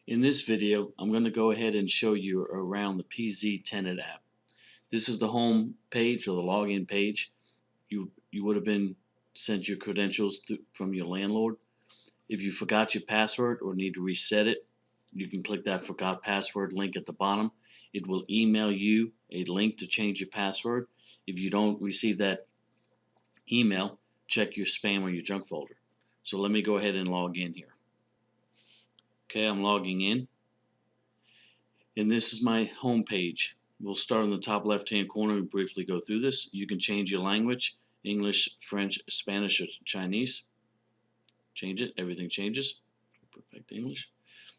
In this video, I'm going to go ahead and show you around the PZ Tenant app. This is the home page or the login page. You would have been sent your credentials from your landlord. If you forgot your password or need to reset it, you can click that Forgot Password link at the bottom. It will email you a link to change your password. If you don't receive that email, check your spam or your junk folder. So let me go ahead and log in here. Okay, I'm logging in. And this is my home page. We'll start in the top left hand corner and briefly go through this. You can change your language, English, French, Spanish, or Chinese. Change it, everything changes. Perfect English.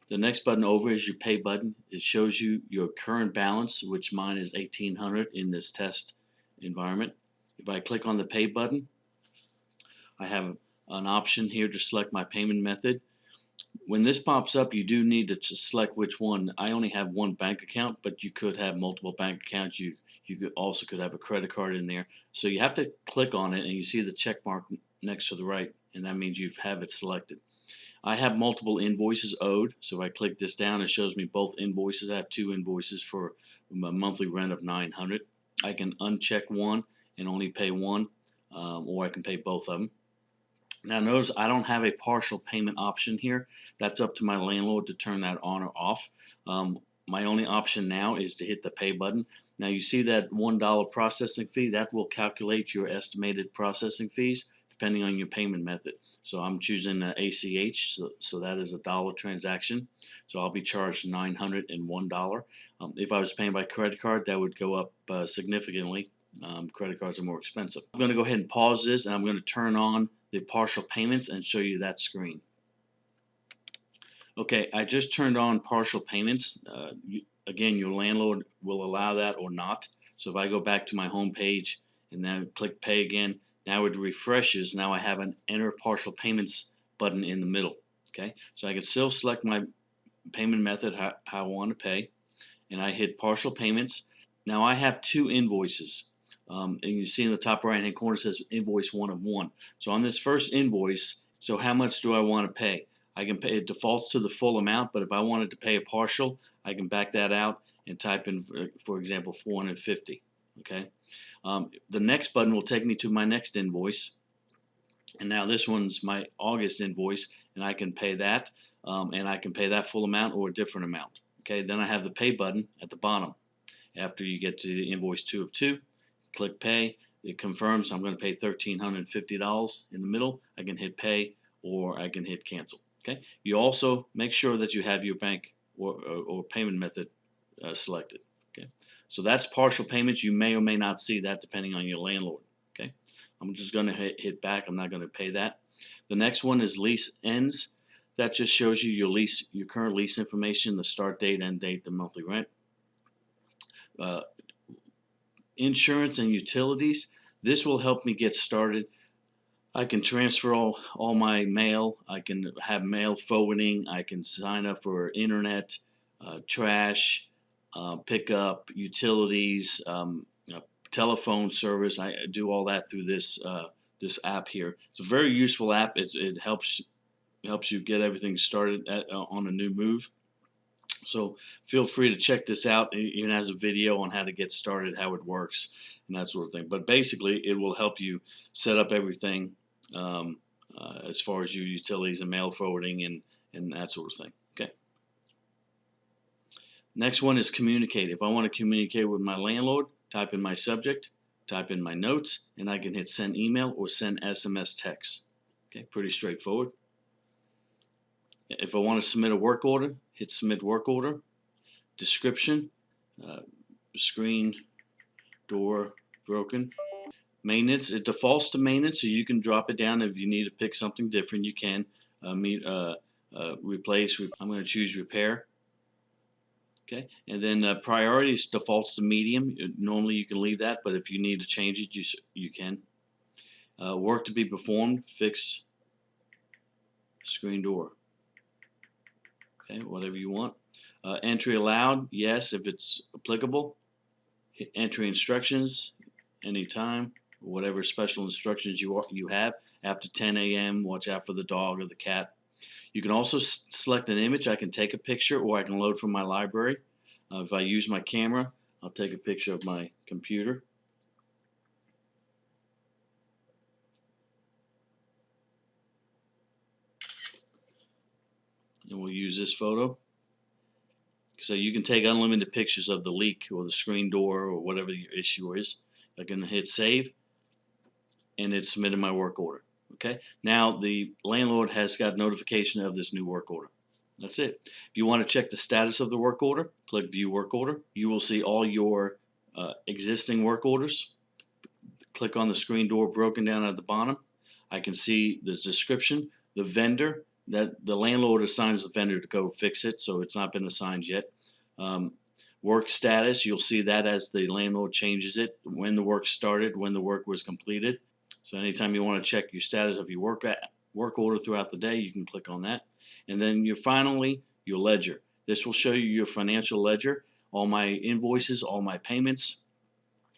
The next button over is your pay button. It shows you your current balance, which mine is $1,800 in this test environment. If I click on the pay button, I have an option here to select my payment method. When this pops up, you do need to select which one. I only have one bank account, but you could have multiple bank accounts. You could have a credit card in there. So you have to click on it, and you see the check mark next to the right, and that means you have it selected. I have multiple invoices owed, so if I click this down, it shows me both invoices. I have two invoices for a monthly rent of $900. I can uncheck one and only pay one, or I can pay both of them. Now notice I don't have a partial payment option here. That's up to my landlord to turn that on or off. My only option now is to hit the pay button. Now you see that $1 processing fee, that will calculate your estimated processing fees depending on your payment method. So I'm choosing ACH, so that is a dollar transaction. So I'll be charged $901. If I was paying by credit card, that would go up significantly. Credit cards are more expensive. I'm going to go ahead and pause this, and I'm going to turn on the partial payments and show you that screen. Okay, I just turned on partial payments. Again, your landlord will allow that or not. So if I go back to my home page and then click pay again, now it refreshes. Now I have an enter partial payments button in the middle. Okay, so I can still select my payment method, how I want to pay, and I hit partial payments. Now I have two invoices. And you see in the top right hand corner it says invoice 1 of 1. So on this first invoice, so how much do I want to pay? I can pay, it defaults to the full amount, but if I wanted to pay a partial, I can back that out and type in, for example, 450. Okay. The next button will take me to my next invoice, and now this one's my August invoice, and I can pay that, and I can pay that full amount or a different amount. Okay. Then I have the pay button at the bottom. After you get to the invoice 2 of 2. Click pay. It confirms I'm going to pay $1,350 in the middle. I can hit pay or I can hit cancel. Okay. You also make sure that you have your bank or payment method selected. Okay. So that's partial payments. You may or may not see that depending on your landlord. Okay. I'm just going to hit back. I'm not going to pay that. The next one is Lease Ends. That just shows you your current lease information, the start date, end date, the monthly rent. Insurance and utilities. This will help me get started. I can transfer all my mail. I can have mail forwarding. I can sign up for internet, trash, pickup, utilities, telephone service. I do all that through this app here. It's a very useful app. It helps you get everything started on a new move. So feel free to check this out. It even has a video on how to get started, how it works, and that sort of thing. But basically, it will help you set up everything as far as your utilities and mail forwarding and that sort of thing. Okay. Next one is communicate. If I want to communicate with my landlord, type in my subject, type in my notes, and I can hit send email or send SMS text. Okay, pretty straightforward. If I want to submit a work order, hit submit work order. Description, screen door broken. Maintenance, it defaults to maintenance, so you can drop it down if you need to pick something different. You can replace. I'm going to choose repair. Okay, and then priorities defaults to medium. Normally you can leave that, but if you need to change it, you can. Work to be performed, fix screen door. Okay, whatever you want. Entry allowed, yes, if it's applicable. Hit entry instructions anytime, whatever special instructions you have. After 10 a.m., watch out for the dog or the cat. You can also select an image. I can take a picture or I can load from my library. If I use my camera, I'll take a picture of my computer. And we'll use this photo. So you can take unlimited pictures of the leak or the screen door or whatever your issue is. I can hit save, and it submitted my work order. Okay, now the landlord has got notification of this new work order. That's it. If you want to check the status of the work order, click View Work Order. You will see all your existing work orders. Click on the screen door broken down at the bottom. I can see the description, the vendor, that the landlord assigns the vendor to go fix it, so it's not been assigned yet. Work status, you'll see that as the landlord changes it, when the work started, when the work was completed. So anytime you want to check your status of your work order throughout the day, you can click on that. And then finally, your ledger. This will show you your financial ledger, all my invoices, all my payments,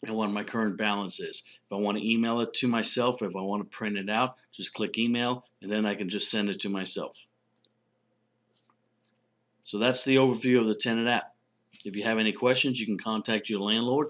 and what my current balance is. If I want to email it to myself, if I want to print it out, just click email, and then I can just send it to myself. So that's the overview of the tenant app. If you have any questions, you can contact your landlord